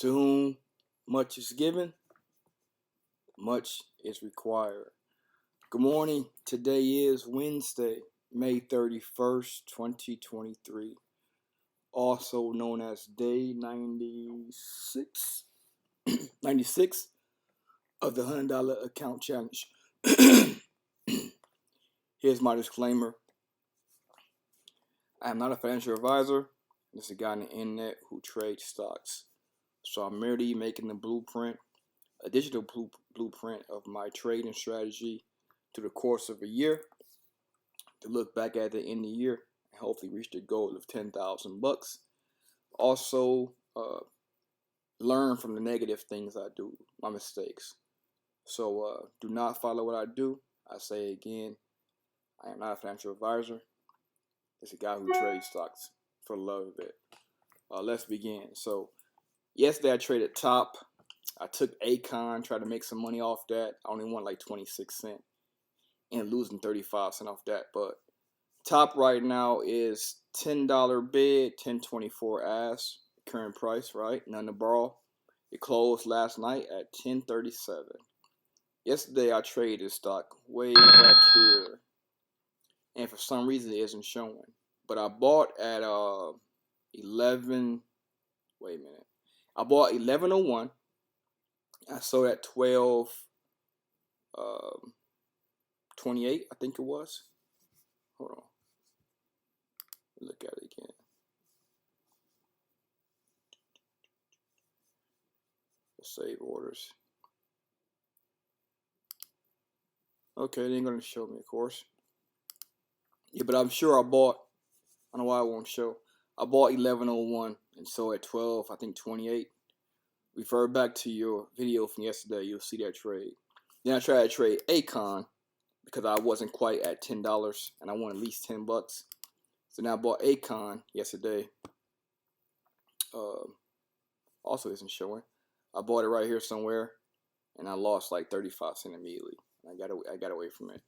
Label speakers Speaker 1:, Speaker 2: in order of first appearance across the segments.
Speaker 1: To whom much is given, much is required. Good morning. Today is Wednesday, May 31st, 2023, also known as day 96, 96 of the $100 account challenge. Here's my disclaimer. I am not a financial advisor. This is a guy on the internet who trades stocks. So I'm merely making the blueprint, a digital blueprint of my trading strategy through the course of a year to look back at the end of the year and hopefully reach the goal of 10,000 bucks. Also, learn from the negative things I do, my mistakes. So do not follow what I do. I say again, I am not a financial advisor. It's a guy who trades stocks for the love of it. Let's begin. So yesterday I traded top. I took Acon, tried to make some money off that. I only won like 26 cents and losing 35 cents off that. But top right now is $10 bid, 10.24 ask, current price, right? None to borrow. It closed last night at 10.37. Yesterday I traded this stock way back here, and for some reason it isn't showing. But I bought at 11. Wait a minute. I bought 11.01. I sold at 12.28. I think it was. Hold on. Look at it again. Save orders. Okay, it ain't gonna show me, of course. Yeah, but I'm sure I bought. I don't know why it won't show. I bought 11.01 and sold at 12. I think 28. Refer back to your video from yesterday. You'll see that trade. Then I tried to trade Acon because I wasn't quite at $10 and I wanted at least 10 bucks. So now I bought Acon yesterday. Also isn't showing. I bought it right here somewhere, and I lost like 35 cents immediately. I got away from it.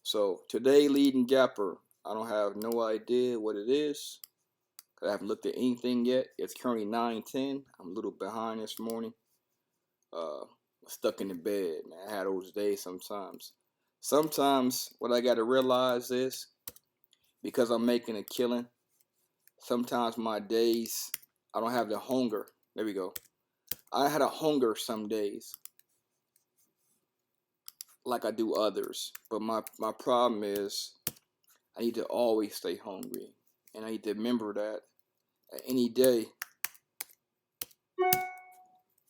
Speaker 1: So today, leading gapper. I don't have no idea what it is. I haven't looked at anything yet. It's currently 9:10. I'm a little behind this morning. Stuck in the bed, man. I had those days sometimes. Sometimes what I got to realize is, because I'm making a killing, sometimes my days, I don't have the hunger. There we go. I had a hunger some days like I do others. But my problem is I need to always stay hungry. And I need to remember that any day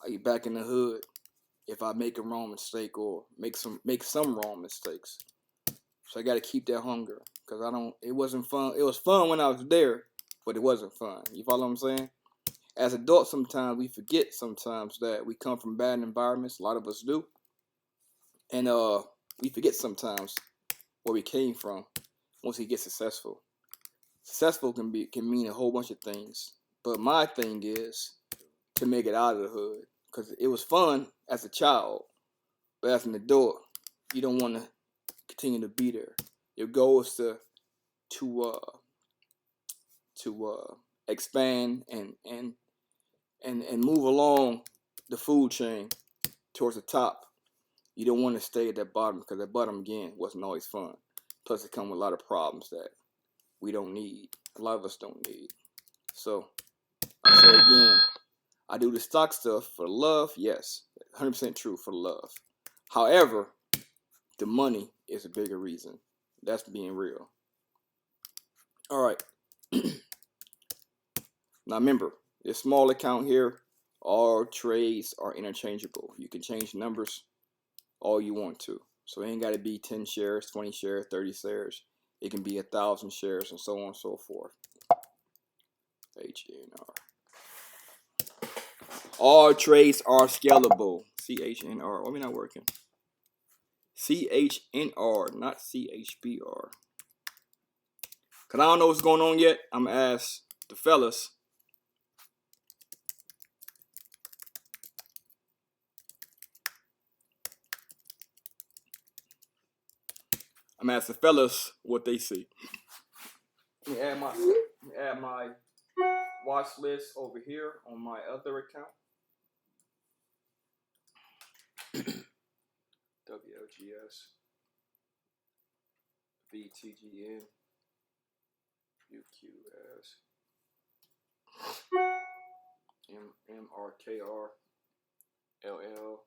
Speaker 1: I get back in the hood if I make a wrong mistake or make some wrong mistakes. So I got to keep that hunger, because it wasn't fun. It was fun when I was there, but it wasn't fun. You follow what I'm saying? As adults, sometimes we forget sometimes that we come from bad environments. A lot of us do. And we forget sometimes where we came from once we get successful. Successful can mean a whole bunch of things. But my thing is to make it out of the hood, because it was fun as a child. But as an adult, you don't want to continue to be there. Your goal is to expand and move along the food chain towards the top. You don't want to stay at that bottom, because that bottom, again, wasn't always fun. Plus, it comes with a lot of problems that we don't need. A lot of us don't need. So, I say again, I do the stock stuff for love. Yes, 100% true, for love. However, the money is a bigger reason. That's being real. All right. Now, remember, this small account here, all trades are interchangeable. You can change numbers all you want to. So it ain't got to be 10 shares, 20 shares, 30 shares. It can be 1,000 shares and so on and so forth. HNR. All trades are scalable. CHNR. Why am I not working? CHNR, not CHBR. Because I don't know what's going on yet. I'm going to ask the fellas. I'm asking the fellas what they see. Let me add my watch list over here on my other account. WLGS, VTGN, UQS, MRKR, LLTRVN,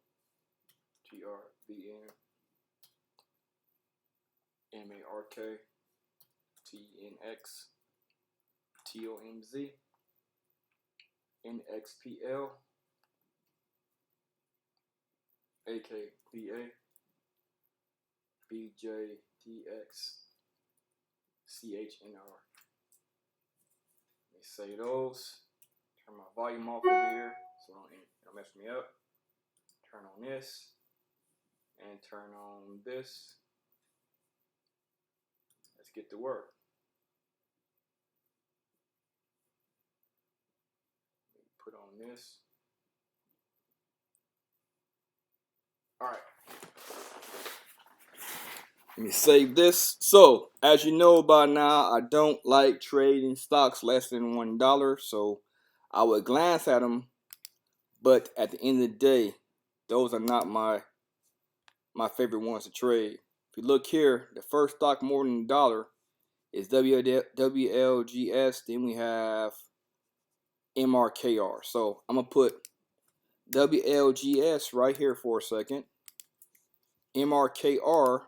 Speaker 1: MARK, TNX, TOMZ, NXPL, AKBA, BJDX, CHNR. Let me say those. Turn my volume off over here so don't mess me up. Turn on this and turn on this. Let's get to work. Put on this. All right. Let me save this. So, as you know by now, I don't like trading stocks less than $1. So, I would glance at them, but at the end of the day, those are not my favorite ones to trade. If you look here, the first stock more than $1 is WLGS. Then we have MRKR. So, I'm going to put WLGS right here for a second. MRKR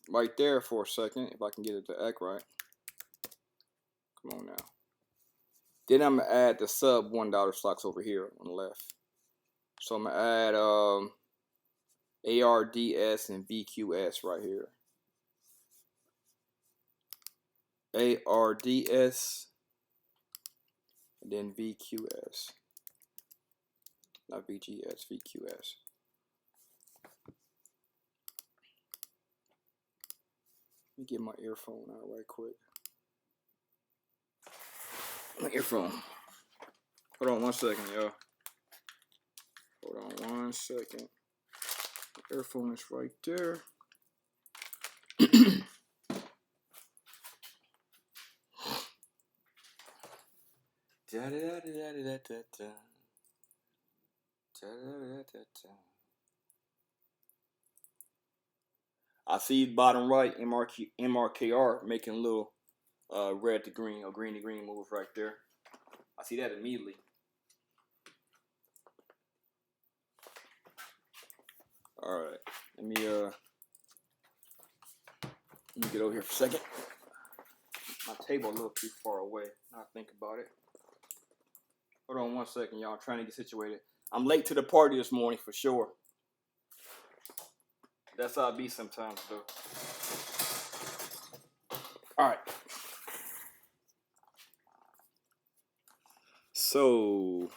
Speaker 1: right there for a second, if I can get it to act right. Come on now. Then I'm going to add the sub $1 stocks over here on the left. So I'm going to add ARDS and VQS right here. ARDS and then VQS. Not VGS, VQS. Let me get my earphone out right quick. My earphone. Hold on 1 second, y'all. Hold on 1 second. The earphone is right there. I see bottom right MRKR making a little red to green or green to green move right there. I see that immediately. All right, let me get over here for a second. My table a little too far away. Now I think about it. Hold on 1 second, y'all. I'm trying to get situated. I'm late to the party this morning for sure. That's how I be sometimes, though. All right. So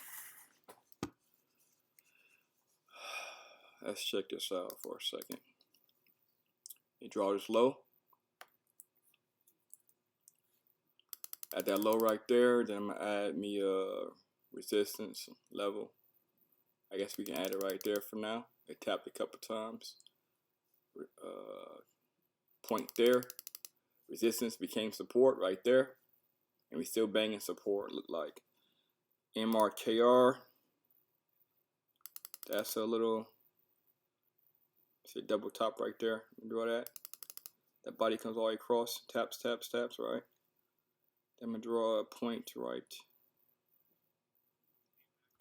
Speaker 1: let's check this out for a second. You draw this low. At that low right there, then I'm gonna add me a resistance level. I guess we can add it right there for now. I tapped a couple times. Point there. Resistance became support right there. And we still banging support, look like. MRKR. That's a little, see, double top right there. Draw that. That body comes all the way across. Taps, taps, taps, right? Then I'm going to draw a point right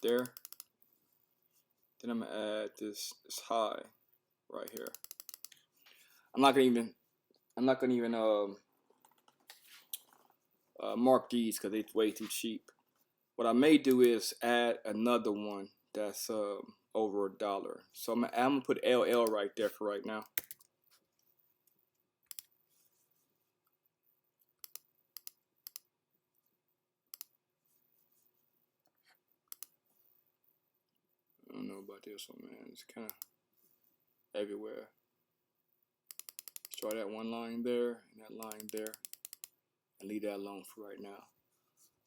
Speaker 1: there. Then I'm going to add this high right here. I'm not gonna even mark these because they're way too cheap. What I may do is add another one that's over $1. So I'm gonna put LL right there for right now. I don't know about this one, man. It's kind of everywhere. Let's draw that one line there and that line there, and leave that alone for right now.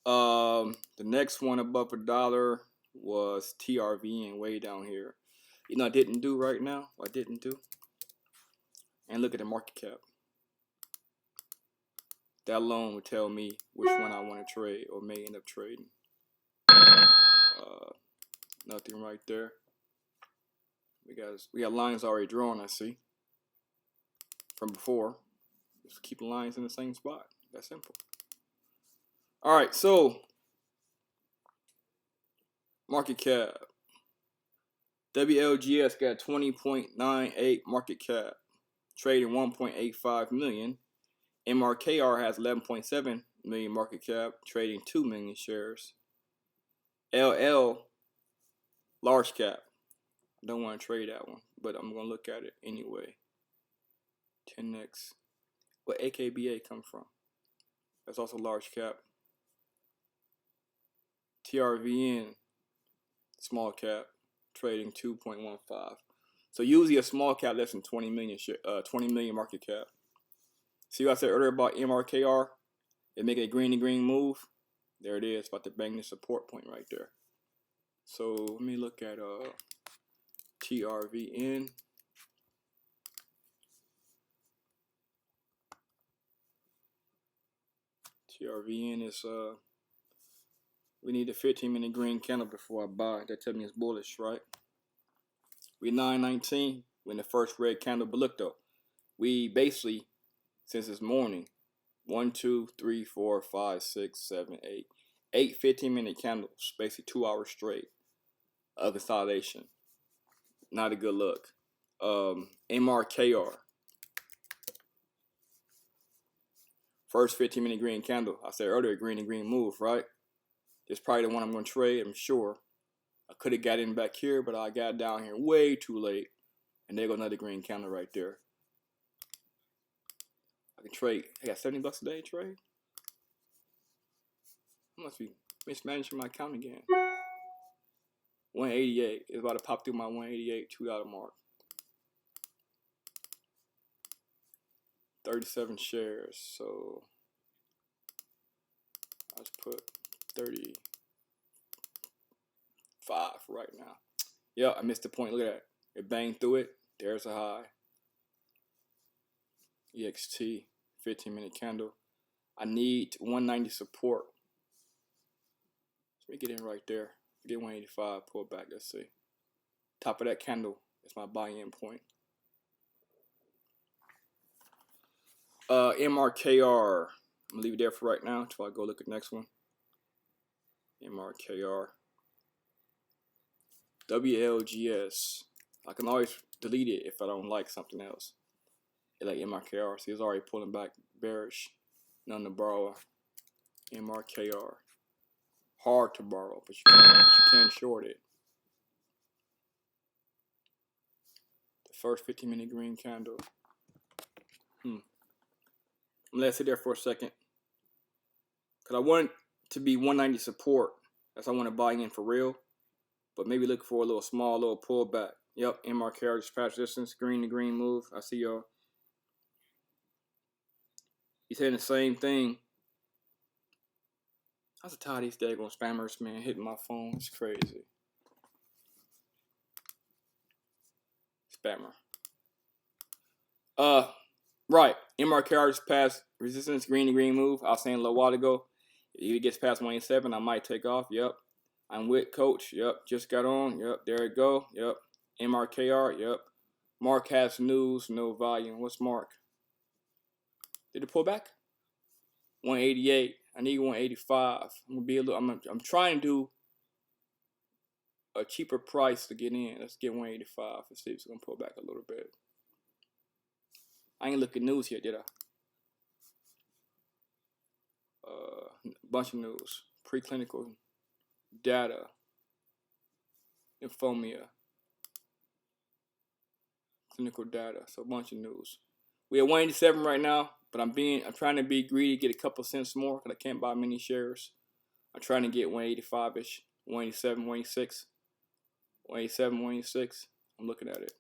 Speaker 1: The next one above $1 was TRVN way down here. You know, I didn't do right now. I didn't do. And look at the market cap. That alone would tell me which one I want to trade or may end up trading. Nothing right there. because we got lines already drawn, I see, from before. Just keep the lines in the same spot. That's simple. All right, so market cap. WLGS got 20.98 market cap, trading 1.85 million. MRKR has 11.7 million market cap, trading 2 million shares. LL, large cap. I don't want to trade that one, but I'm going to look at it anyway. 10x. Where AKBA come from? That's also large cap. TRVN, small cap, trading 2.15. So usually a small cap less than 20 million market cap. See what I said earlier about MRKR? It making a green to green move. There it is, about to bang the support point right there. So let me look at TRVN. TRVN is we need a 15-minute green candle before I buy. That tells me it's bullish, right? We 919 when the first red candle, but look though, we basically since this morning 1, 2, 3, 4, 5, 6, 7, 8 15-minute candles, basically 2 hours straight of consolidation. Not a good look. MRKR. First 15-minute green candle. I said earlier, green and green move, right? It's probably the one I'm going to trade, I'm sure. I could have got in back here, but I got down here way too late. And there goes another green candle right there. I can trade. I got $70 a day to trade. I must be mismanaging my account again. 188 is about to pop through my 188 $2 mark. 37 shares, so I'll just put 35 right now. Yeah, I missed the point. Look at that. It banged through it. There's a high. EXT, 15-minute candle. I need 190 support. Let me get in right there. Get 185, pull back, let's see. Top of that candle is my buy-in point. MRKR. I'm gonna leave it there for right now until I go look at the next one. MRKR. WLGS. I can always delete it if I don't like something else. Like MRKR. See, it's already pulling back bearish. None to borrow. MRKR. Hard to borrow, but you can short it. The first 15-minute green candle. I'm gonna let it sit there for a second. Cause I want it to be 190 support. That's I want to buy in for real. But maybe look for a little small little pullback. Yep, MRKR just past distance, green to green move. I see y'all. He's saying the same thing. I was tired of these daggone spammers, man, hitting my phone. It's crazy. Spammer. Right. MRKR just passed resistance, green to green move. I was saying a little while ago. If it gets past 187, I might take off. Yep. I'm with Coach. Yep. Just got on. Yep. There it go. Yep. MRKR. Yep. Mark has news, no volume. What's Mark? Did it pull back? 188. I need 185. I'm gonna be a little. I'm trying to do a cheaper price to get in. Let's get 185. Let's see if it's gonna pull back a little bit. I ain't looking news yet, did I? Bunch of news. Preclinical data. Infomia. Clinical data. So a bunch of news. We at 187 right now, but I'm trying to be greedy, get a couple cents more because I can't buy many shares. I'm trying to get 185-ish, 187, 186, 187, 186. I'm looking at it.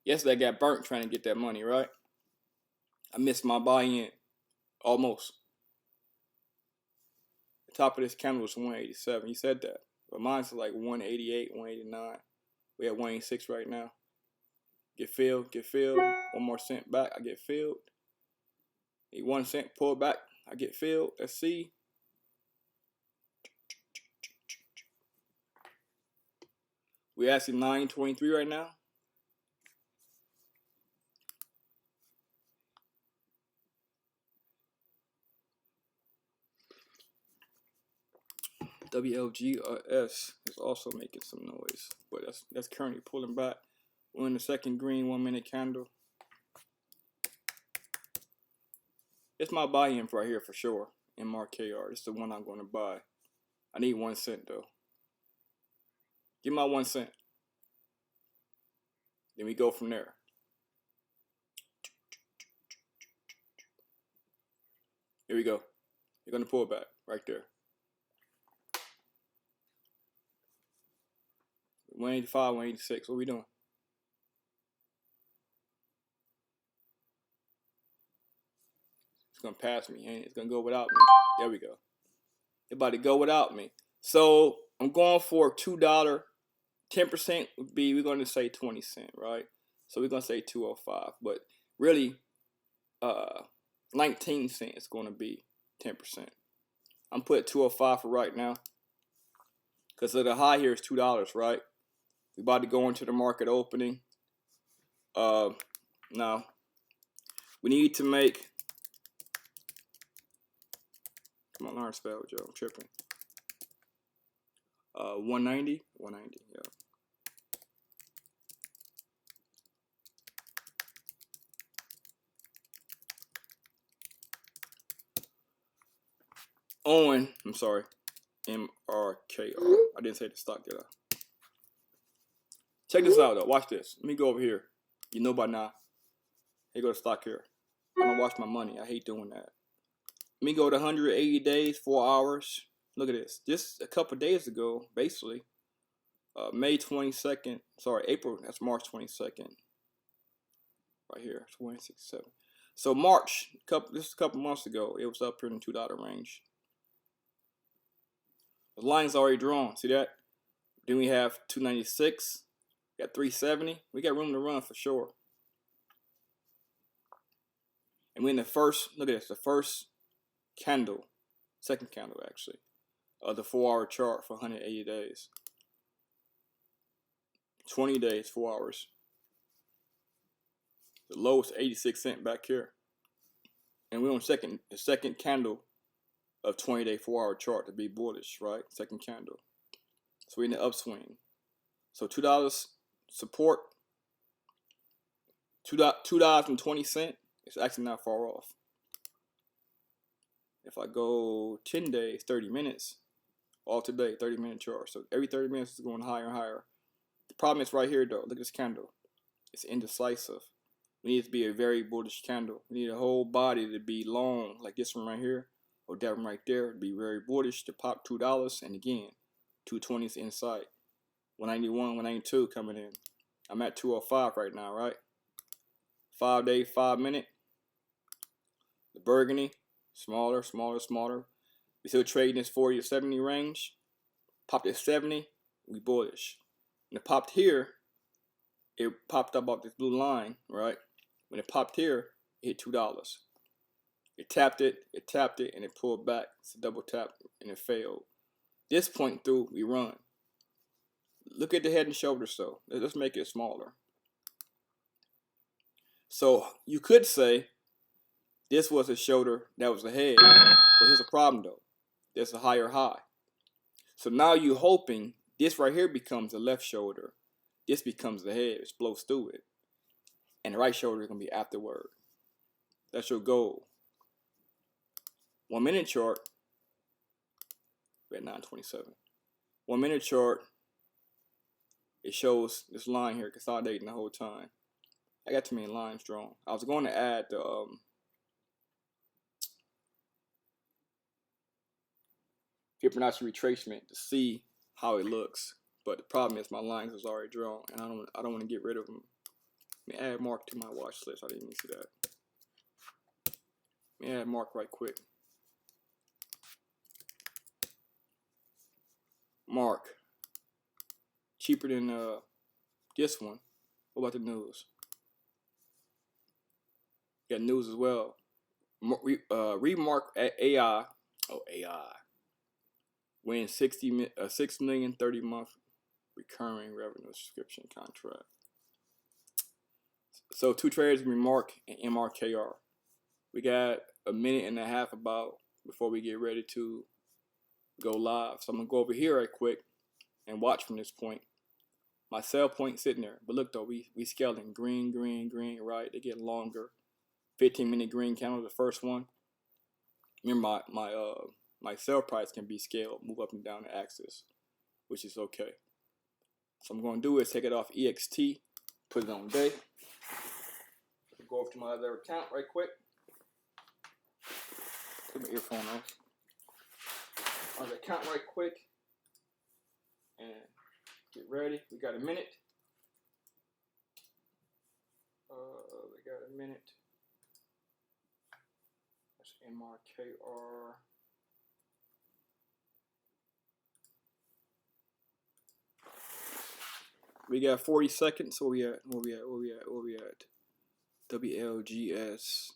Speaker 1: Yesterday I got burnt trying to get that money, right? I missed my buy-in. Almost. The top of this candle was 187. You said that. But mine's like 188, 189. We at 186 right now. Get filled, get filled. 1 more cent back, I get filled. Need 1 cent, pull back, I get filled. Let's see. We're actually 923 right now. WLGS is also making some noise, but that's currently pulling back. We're in the second green 1 minute candle. It's my buy-in right here for sure. MRKR. It's the one I'm going to buy. I need 1 cent though. Give my 1 cent. Then we go from there. Here we go. You're going to pull back right there. 185, 186. What are we doing? It's going to pass me. Ain't it? It's going to go without me. There we go. It's about to go without me. So I'm going for $2. 10% would be, we're going to say 20 cents, right? So we're going to say 205. But really, 19 cents is going to be 10%. I'm putting 205 for right now. Because the high here is $2, right? We're about to go into the market opening. Now, we need to make, come on, learn spell, Joe, I'm tripping. 190, yeah. Owen, I'm sorry, MRKR. I didn't say the stock, did I? Check this out, though. Watch this. Let me go over here. You know by now. Here go the stock here. I don't watch my money. I hate doing that. Let me go to 180 days, 4 hours. Look at this. Just a couple days ago, basically, May 22nd. Sorry, April. That's March 22nd. Right here, 2067. So March, this is a couple months ago. It was up here in the $2 range. The line's already drawn. See that? Then we have 296. Got 370. We got room to run for sure. And we're in the first, look at this, the first candle, second candle actually, of the 4 hour chart for 180 days. 20 days, 4 hours. The lowest 86 cents back here. And we're on the second candle of 20-day 4 hour chart to be bullish, right? Second candle. So we're in the upswing. So $2 support, $2.20. It's actually not far off. If I go 10 days, 30 minutes, all today, 30-minute chart. So every 30 minutes is going higher and higher. The problem is right here though. Look at this candle. It's indecisive. We need it to be a very bullish candle. We need a whole body to be long, like this one right here, or that one right there, to be very bullish to pop $2. And again, 220 is in sight. 191, 192 coming in. I'm at 205 right now, right? 5 day, 5 minute. The burgundy, smaller, smaller, smaller. We still trading this 40 to 70 range. Popped at 70, we bullish. And it popped here, it popped up off this blue line, right? When it popped here, it hit $2. It tapped it, and it pulled back. It's a double tap, and it failed. This point through, we run. Look at the head and shoulders though. Let's make it smaller. So you could say this was a shoulder that was a head, but here's a problem though. There's a higher high. So now you're hoping this right here becomes the left shoulder. This becomes the head, it blows through it. And the right shoulder is going to be afterward. That's your goal. 1 minute chart, we're at 927. 1 minute chart, it shows this line here consolidating the whole time. I got too many lines drawn. I was going to add the Fibonacci retracement to see how it looks, but the problem is my lines is already drawn, and I don't want to get rid of them. Let me add mark to my watch list. I didn't even see that. Let me add mark right quick. Mark, cheaper than this one. What about the news? Got news as well. Remark at AI. Oh, AI. Win 6 million 30 month recurring revenue subscription contract. So 2 traders, Mark and MRKR. We got a minute and a half about before we get ready to go live. So I'm gonna go over here right quick and watch from this point. My sell point sitting there. But look though, we scaling green, green, green, right? They get longer. 15-minute green candle, the first one. Remember my sell price can be scaled, move up and down the axis, which is okay. So I'm gonna do is take it off EXT, put it on day. Go over to my other account right quick. Put my earphone on. Other account right quick. And get ready. We got a minute. We got a minute. That's MRKR. We got 40 seconds. Where we at? WLGS.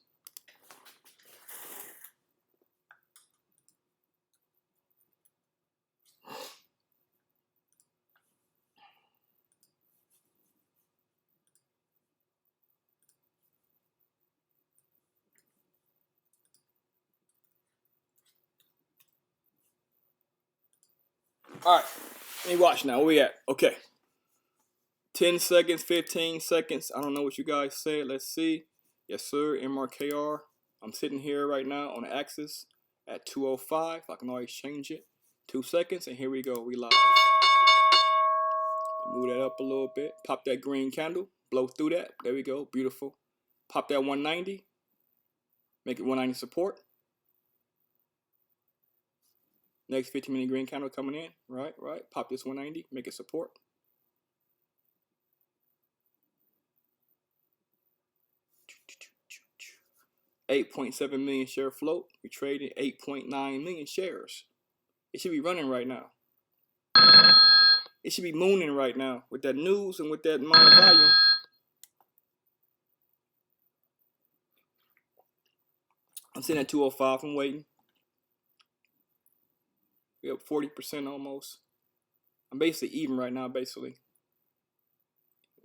Speaker 1: All right, let me watch now. Where we at? Okay. 10 seconds, 15 seconds. I don't know what you guys said. Let's see. Yes, sir. MRKR. I'm sitting here right now on the axis at 205. I can always change it. 2 seconds, and here we go. We live. Move that up a little bit. Pop that green candle. Blow through that. There we go. Beautiful. Pop that 190. Make it 190 support. Next 15-minute green candle coming in. Right. Pop this 190. Make it support. $8.7 million share float. We traded 8.9 million shares. It should be running right now. It should be mooning right now with that news and with that amount of volume. I'm sitting at 205. I'm waiting. We up 40% almost. I'm basically even right now, basically.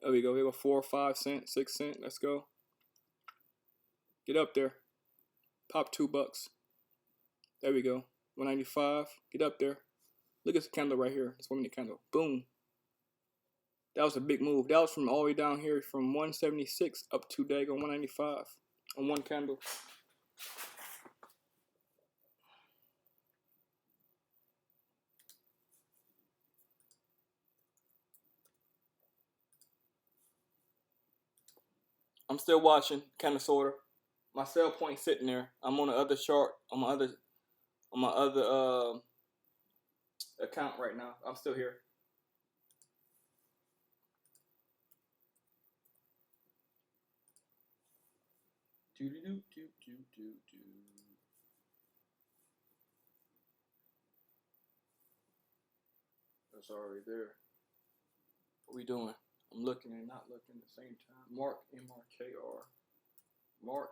Speaker 1: There we go. We go 4, 5 cents, 6 cents. Let's go. Get up there. Pop $2. There we go. 195. Get up there. Look at the candle right here. This 1 minute candle. Boom. That was a big move. That was from all the way down here from 176 up to daggone 195 on one candle. I'm still watching, kind of sorta. My sell point sitting there. I'm on the other chart, on my other account right now. I'm still here. That's already there. What we doing? I'm looking and not looking at the same time. Mark MRKR. Mark.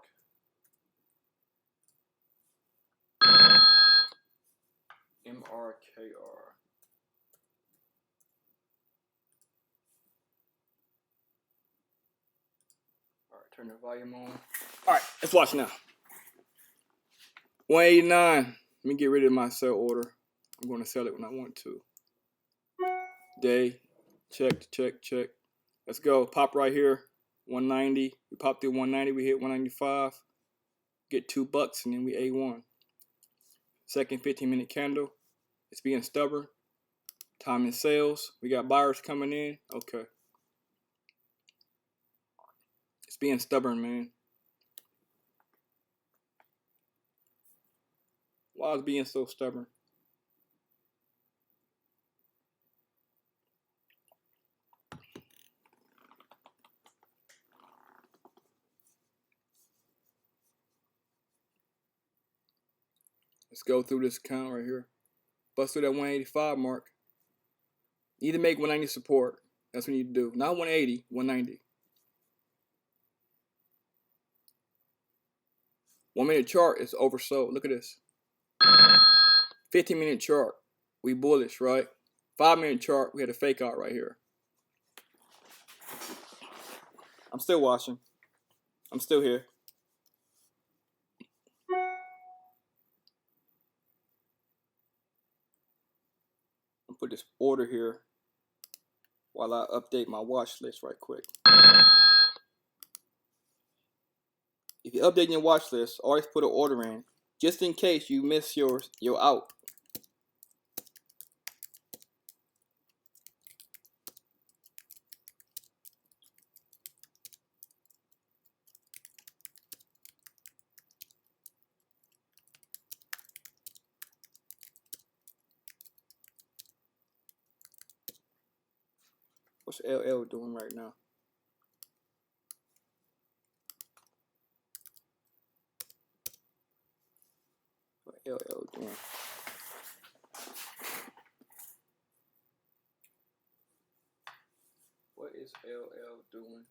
Speaker 1: MRKR. Alright, turn the volume on. Alright, let's watch now. 189. Let me get rid of my sell order. I'm going to sell it when I want to. Day. Check. Let's go. Pop right here. 190. We pop through 190. We hit 195. Get $2 and then we A1. Second 15-minute candle. It's being stubborn. Time in sales. We got buyers coming in. Okay. It's being stubborn, man. Why is it being so stubborn? Let's go through this account right here. Bust through that 185 mark. You need to make 190 support. That's what you need to do. Not 180, 190. 1 minute chart is oversold. Look at this. 15-minute chart. We bullish, right? 5-minute chart, we had a fake out right here. I'm still watching. I'm still here. I'll put this order here while I update my watch list right quick. If you're updating your watch list, always put an order in, just in case you miss your out. What's LL doing right now? What LL doing? What is LL doing?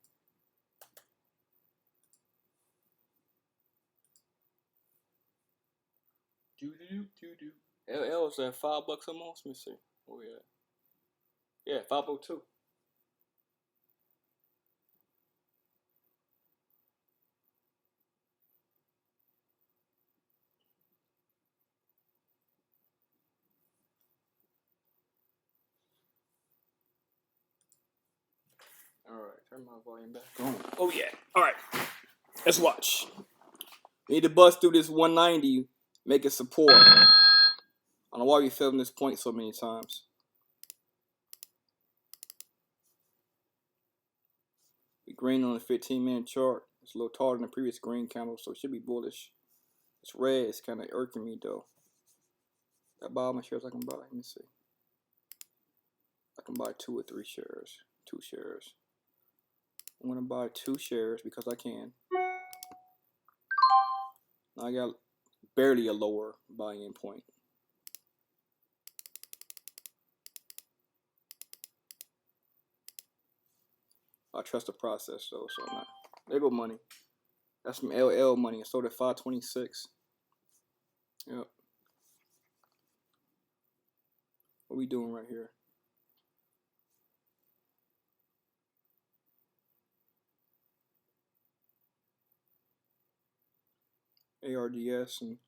Speaker 1: LL is at $5 a month. Let me see. Oh yeah. Yeah, 502. All right, turn my volume back on. Oh yeah. All right, let's watch. We need to bust through this 190, make it support. I don't know why we filmed this point so many times. We green on the 15-minute chart. It's a little taller than the previous green candle, so it should be bullish. It's red. It's kind of irking me though. I buy all my shares I can buy. Let me see. I can buy 2 or 3 shares. 2 shares. I'm gonna buy 2 shares because I can. I got barely a lower buy-in point. I trust the process though, so I'm not. There go money. That's some LL money. It sold at 526. Yep. What we doing right here? ARDS and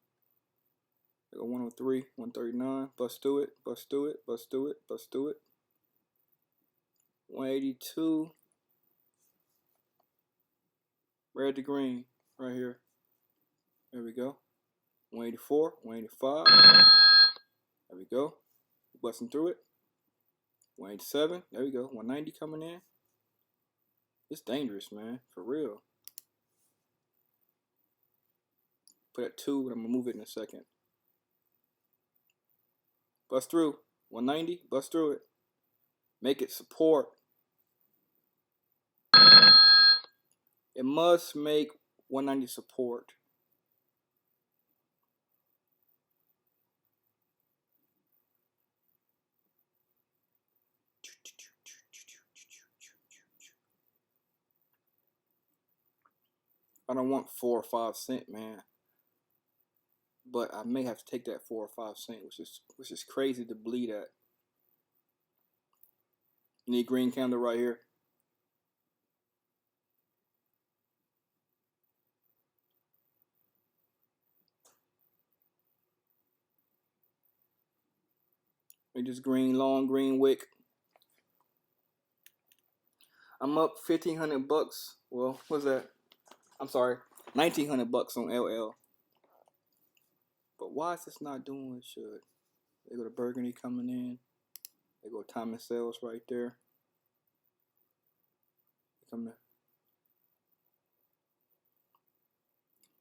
Speaker 1: 103, 139. Bust through it. Bust through it. Bust through it. Bust through it. 182. Red to green right here. There we go. 184, 185. There we go. Busting through it. 187. There we go. 190 coming in. It's dangerous, man. For real. Put at 2, and I'm gonna move it in a second. Bust through. 190. Bust through it. Make it support. It must make 190 support. I don't want 4 or 5 cent, man. But I may have to take that 4 or 5 cent, which is crazy to bleed at. Need green candle right here. Make this green, long green wick. I'm up $1,500. Well, what's that? I'm sorry, $1,900 on LL. But why is this not doing what it should? They go to Burgundy coming in. They go Thomas Sales right there. Come there.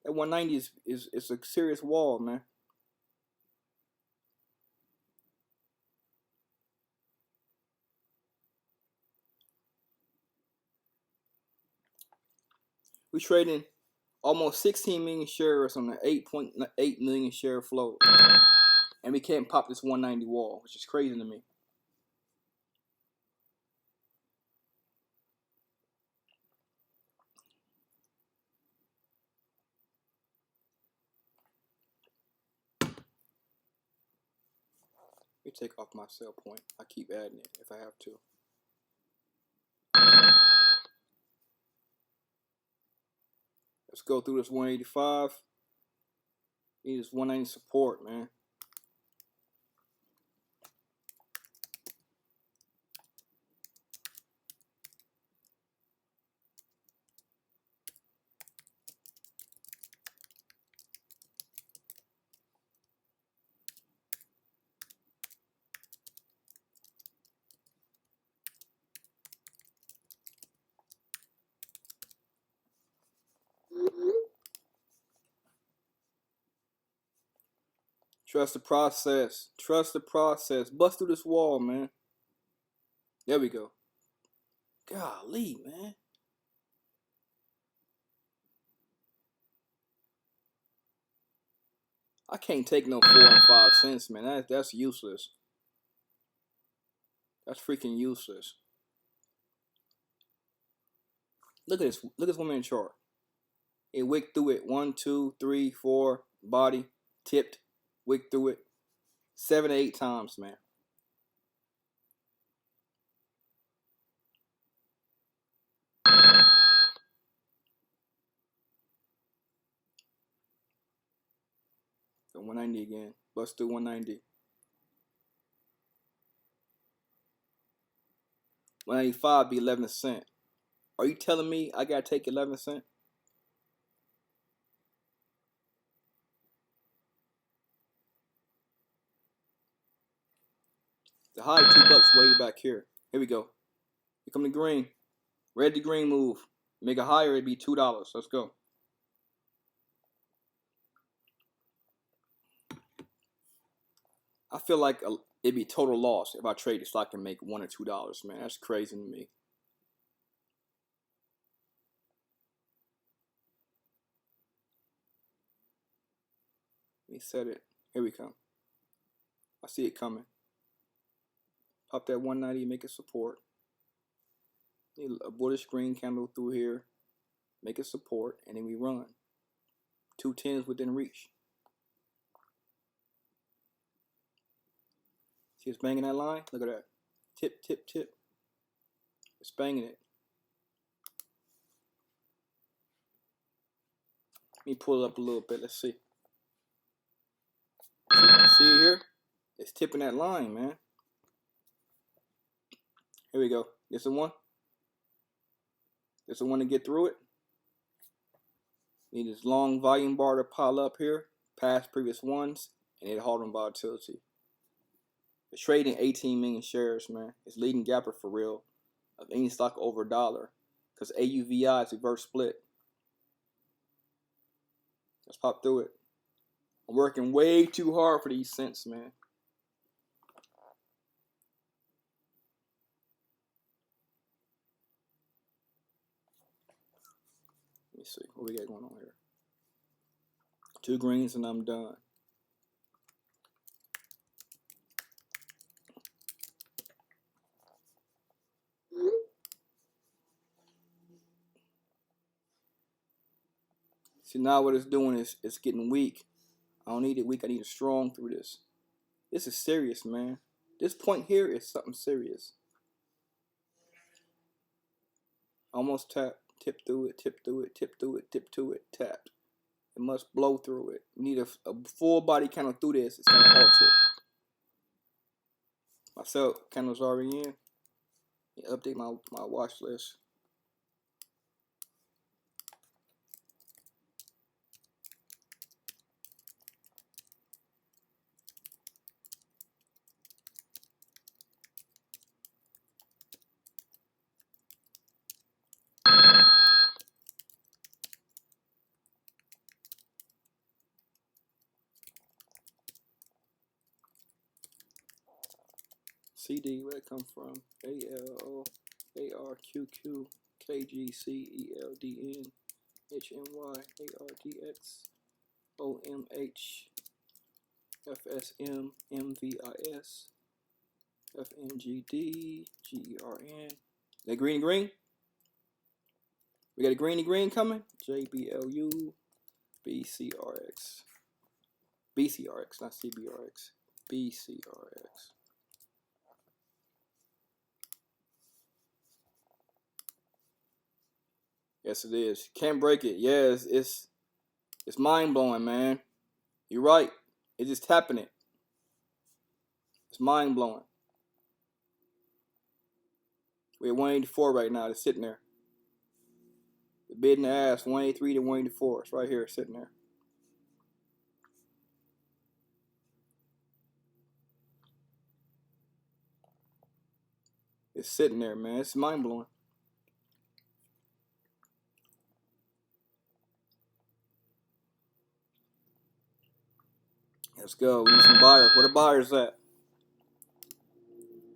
Speaker 1: That 190 is a serious wall, man. We trading almost 16 million shares on the 8.8 million share float, and we can't pop this 190 wall, which is crazy to me. Let me take off my sell point. I keep adding it if I have to. Let's go through this 185. Need this 190 support, man. Trust the process. Trust the process. Bust through this wall, man. There we go. Golly, man. I can't take no 4 and 5 cents, man. That's useless. That's freaking useless. Look at this. Look at this 1 minute chart. It wicked through it. 1, 2, 3, 4. Body tipped. Wicked through it. 7 to 8 times, man. So 190 again. Bust through 190. 195 be 11 cents. Are you telling me I gotta take 11 cents? The high $2 way back here. Here we go. Here come the green. Red to green move. Make it higher, it'd be $2. Let's go. I feel like it'd be total loss if I trade this stock and make $1 or $2, man. That's crazy to me. Let me set it. Here we come. I see it coming. Pop that 190, make it support. Need a bullish green candle through here. Make it support, and then we run. 210s within reach. See it's banging that line? Look at that. Tip, tip, tip. It's banging it. Let me pull it up a little bit. Let's see. See it here? It's tipping that line, man. Here we go. This the one. This the one to get through it. Need this long volume bar to pile up here, past previous ones, and it hold on volatility. It's trading 18 million shares, man. It's leading gapper for real of any stock over $1 because AUVI is reverse split. Let's pop through it. I'm working way too hard for these cents, man. Let me see what we got going on here. 2 greens and I'm done. See, now what it's doing is it's getting weak. I don't need it weak. I need it strong through this. This is serious, man. This point here is something serious. Almost tap, tip through it, tip through it, tip through it, tip to it, tapped. It must blow through it. We need a full body candle through this. It's gonna halt it. My sell candle's already in. Update my watch list. CD, where it come from? ALO, ARQQ, KGCELDN, HNY, ARDX, OMH, FSM, MVIS, FNGD, GERN. That green and green? We got a green and green coming? JBLU, BCRX. BCRX, not CBRX. BCRX. Yes, it is. Can't break it. Yeah, it's mind blowing, man. You're right. It's just tapping it. It's mind blowing. We're at 184 right now. It's sitting there. The bid in the ass, 183 to 184. It's right here, sitting there. It's sitting there, man. It's mind blowing. Let's go. We need some buyers. Where the buyers at?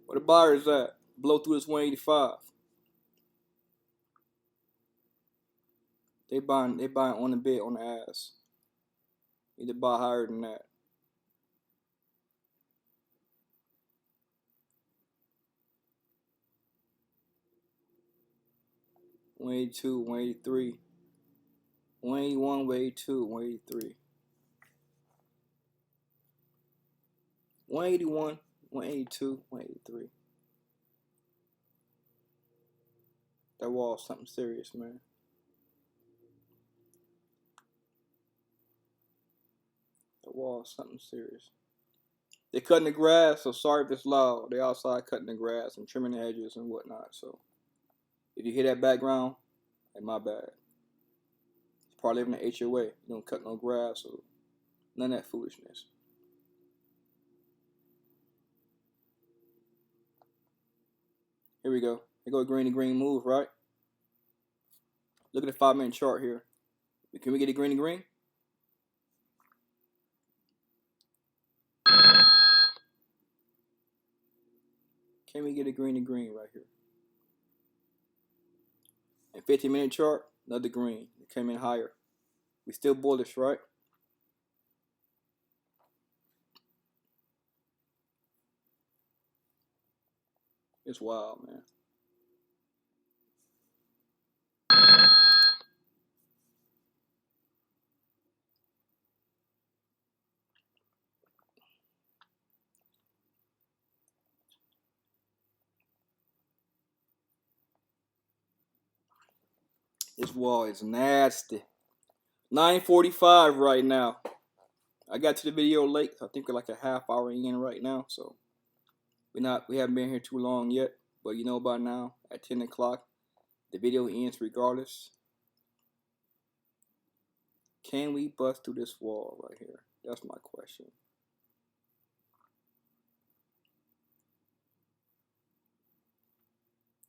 Speaker 1: Where the buyers at? Blow through this 185. They buying on the bid, on the ass. Need to buy higher than that. 182, 183. 181, 182, 183. 181, 182, 183. That wall's something serious, man. That wall's something serious. They're cutting the grass, so sorry if it's loud. They outside cutting the grass and trimming the hedges and whatnot. So if you hear that background, hey, my bad. It's probably living in HOA. You don't cut no grass or none of that foolishness. Here we go. Here go green to green move, right? Look at the 5-minute chart here. Can we get a green to green? Can we get a green to green right here? And 15-minute chart, another green. It came in higher. We still bullish, right? It's wild, man. This wall is nasty. 9:45 right now. I got to the video late. I think we're like a half hour in right now, so we haven't been here too long yet. But you know by now, at 10 o'clock, the video ends regardless. Can we bust through this wall right here? That's my question.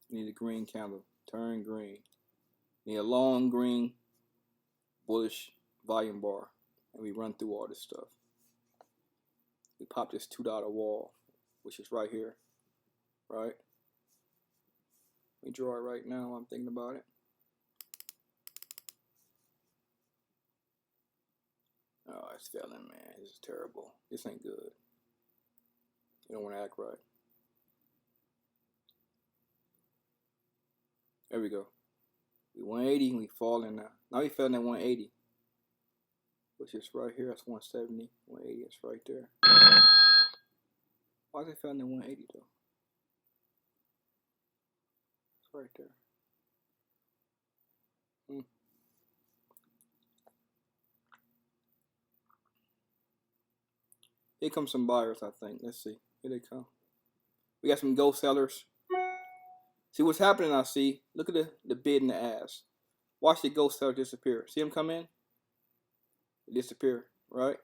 Speaker 1: We need a green candle. Turn green. Need a long green bullish volume bar. And we run through all this stuff. We pop this $2 wall, which is right here. Right? We draw it right now. I'm thinking about it. Oh, it's failing, man. This is terrible. This ain't good. You don't want to act right. There we go. We 180 and we falling now. Now we fell at 180. Which is right here. That's 170. 180 is right there. Why is it falling at 180 though? It's right there. Here come some buyers, I think. Let's see. Here they come. We got some gold sellers. See what's happening, I see. Look at the bid in the ass. Watch the gold seller disappear. See him come in? It disappear, right?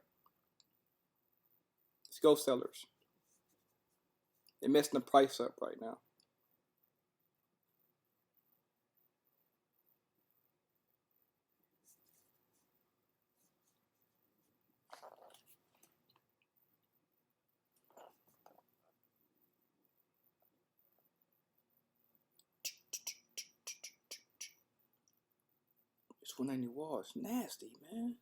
Speaker 1: It's gold sellers. They're messing the price up right now. This 190 wall is nasty, man.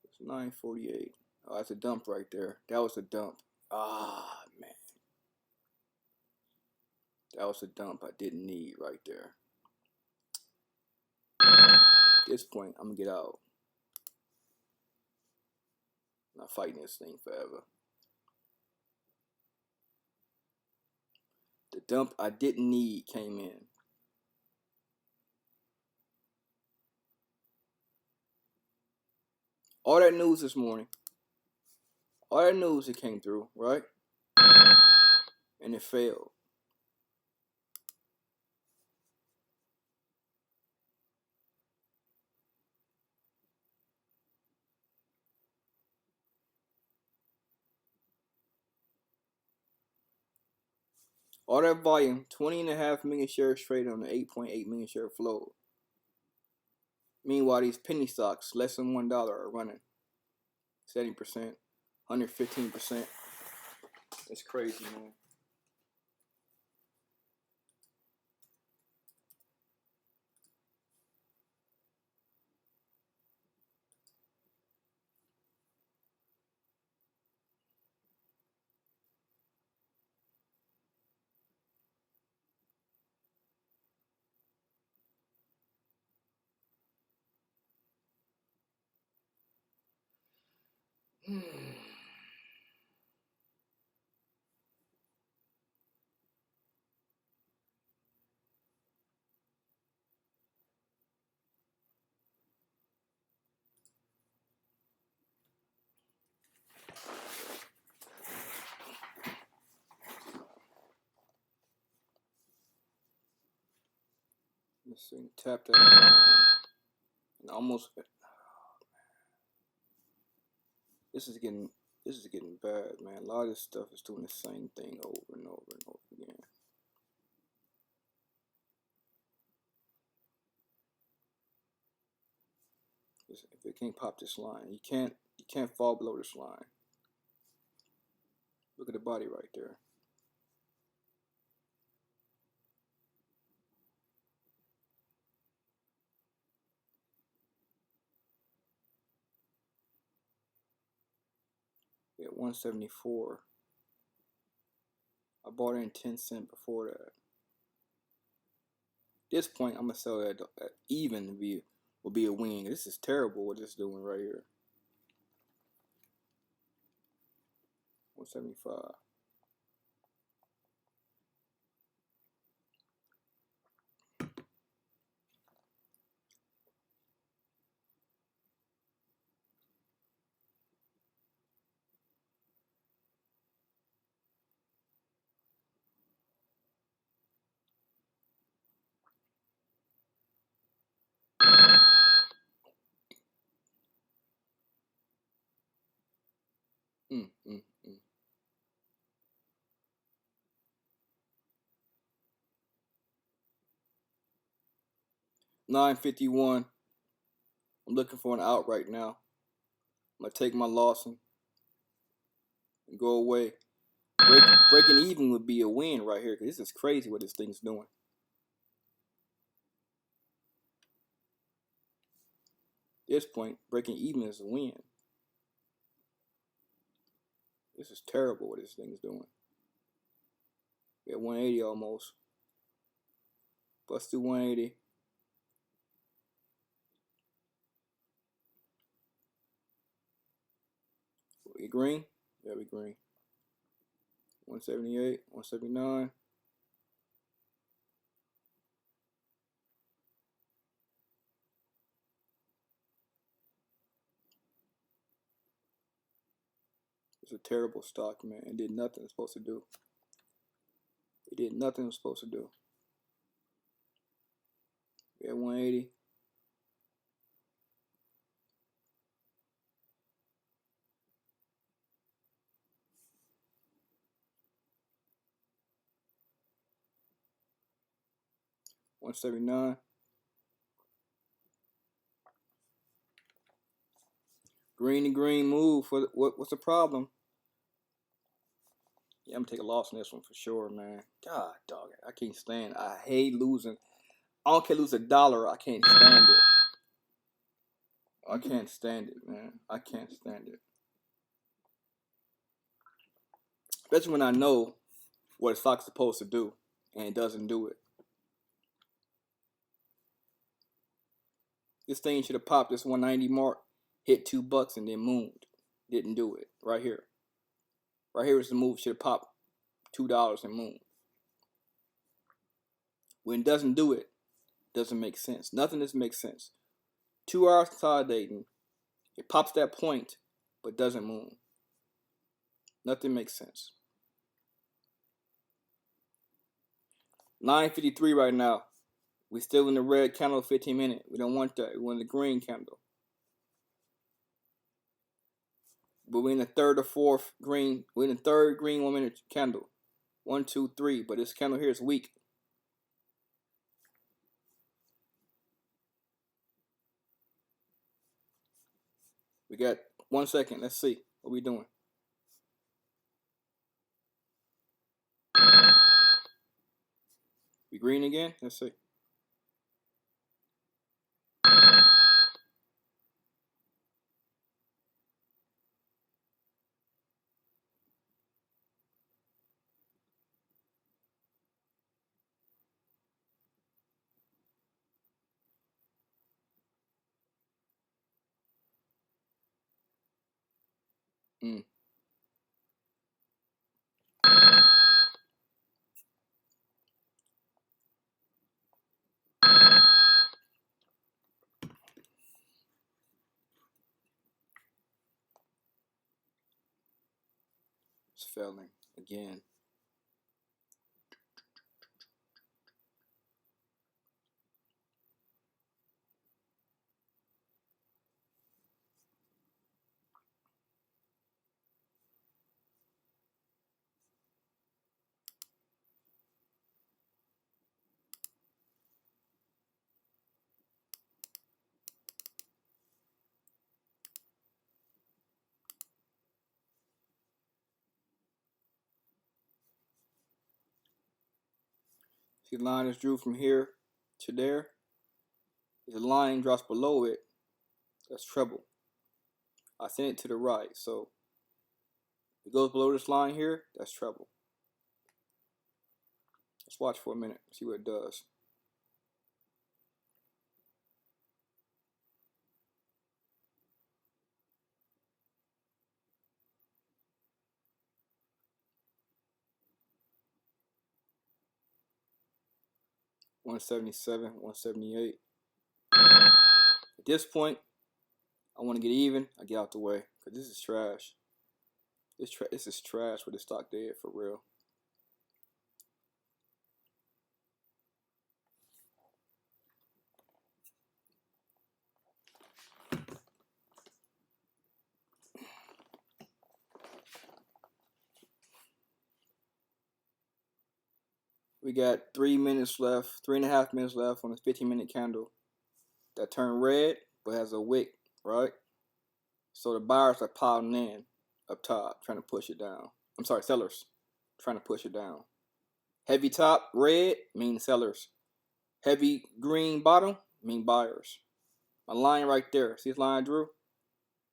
Speaker 1: It's 948. Oh, that's a dump right there. That was a dump. Ah, man. That was a dump I didn't need right there. At this point, I'm going to get out. I'm not fighting this thing forever. The dump I didn't need came in. All that news this morning, all that news that came through, right? And it failed. All that volume, 20.5 million shares traded on the 8.8 million share float. Meanwhile, these penny stocks, less than $1, are running 70%, 115%. It's crazy, man. Let's see, tap that line. And almost. This is getting bad, man. A lot of this stuff is doing the same thing over and over and over again. If it can't pop this line, you can't fall below this line. Look at the body right there. At 174. I bought in 10 cents before that. At this point, I'm gonna sell that at even will be a win. This is terrible what it's doing right here. 175. Mm, mm, mm. 951. I'm looking for an out right now. I'm gonna take my loss and go away. Breaking even would be a win right here, because this is crazy what this thing's doing. At this point, breaking even is a win. This is terrible what this thing's doing. We at 180 almost. Bust through 180. We green? Yeah, we green. 178, 179. It's a terrible stock, man. It did nothing it's supposed to do. It did nothing it was supposed to do. We at 180. $179. Green to green move. What's the problem? Yeah, I'm gonna take a loss on this one for sure, man. God, dog, I can't stand. I hate losing. I don't care lose $1. I can't stand it. I can't stand it, man. I can't stand it. Especially when I know what a stock's supposed to do and it doesn't do it. This thing should have popped this 190 mark, hit $2 and then mooned. Didn't do it. Right here. Right here is the move. Should have popped $2 and mooned. When it doesn't do it, doesn't make sense. Nothing doesn't make sense. 2 hours consolidating, it pops that point, but doesn't move. Nothing makes sense. 9:53 right now. We still in the red candle 15 minute. We don't want that. We want the green candle. But we're in the third or fourth green. We're in the third green 1 minute candle. 1, 2, 3. But this candle here is weak. We got 1 second. Let's see what we doing. We green again? Let's see. Mm. It's failing again. See, the line is drew from here to there. If the line drops below it, that's trouble. I sent it to the right, so if it goes below this line here, that's trouble. Let's watch for a minute, see what it does. $177, $178. At this point, I want to get even. I get out the way because this is trash. This is trash with the stock dead for real. We got 3 minutes left, 3.5 minutes left on this 15-minute candle that turned red but has a wick, right? So the buyers are piling in up top, trying to push it down. I'm sorry, sellers trying to push it down. Heavy top, red, mean sellers. Heavy green bottom, mean buyers. My line right there, see this line I drew?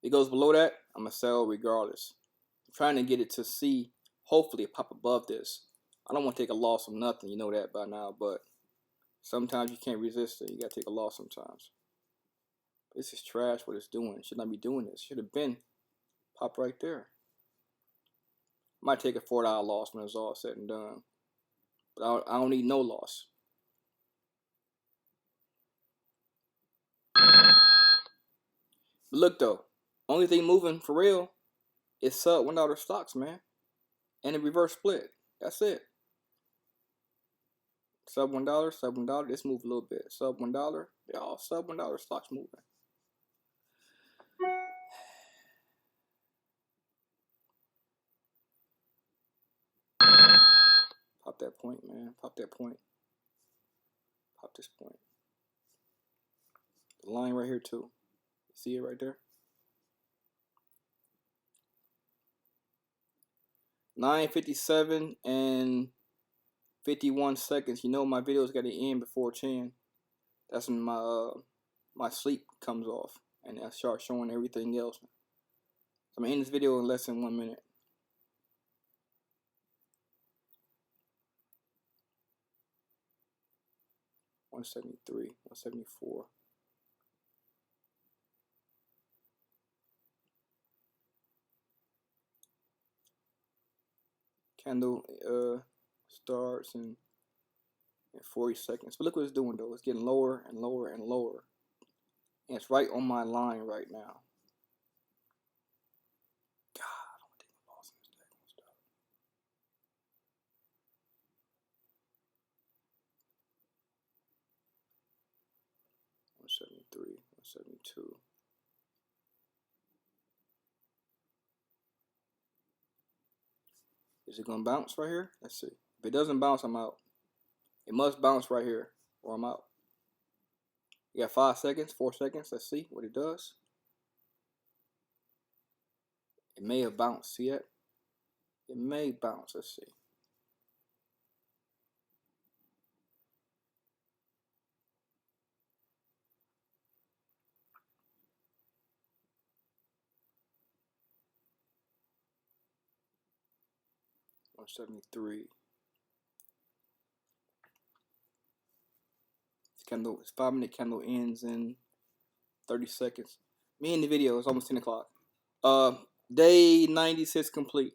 Speaker 1: It goes below that, I'm going to sell regardless. I'm trying to get it to see, hopefully it pop above this. I don't want to take a loss from nothing, you know that by now, but sometimes you can't resist it. You got to take a loss sometimes. This is trash what it's doing. It should not be doing this. Should have been pop right there. Might take a $4 loss when it's all said and done. But I don't need no loss. But look though, only thing moving for real is sub $1 stocks, man. And a reverse split. That's it. Sub $1, sub $1. This move a little bit. Sub $1. They're all sub $1 stocks moving. Pop that point, man. Pop that point. Pop this point. The line right here too. See it right there? 9:57 and 51 seconds. You know my videos got to end before 10. That's when my sleep comes off and I start showing everything else. So I'm gonna end this video in less than 1 minute. $173, $174. Candle starts and in 40 seconds. But look what it's doing though. It's getting lower and lower and lower. And it's right on my line right now. God, I don't think I'm lost in this daggone stuff. 173, 172. Is it gonna bounce right here? Let's see. If it doesn't bounce, I'm out. It must bounce right here, or I'm out. You got 5 seconds, 4 seconds. Let's see what it does. It may have bounced. See it? It may bounce. Let's see. $173. Candle. It's 5-minute candle ends in 30 seconds. Me in the video. It's almost 10 o'clock. Day 96 complete.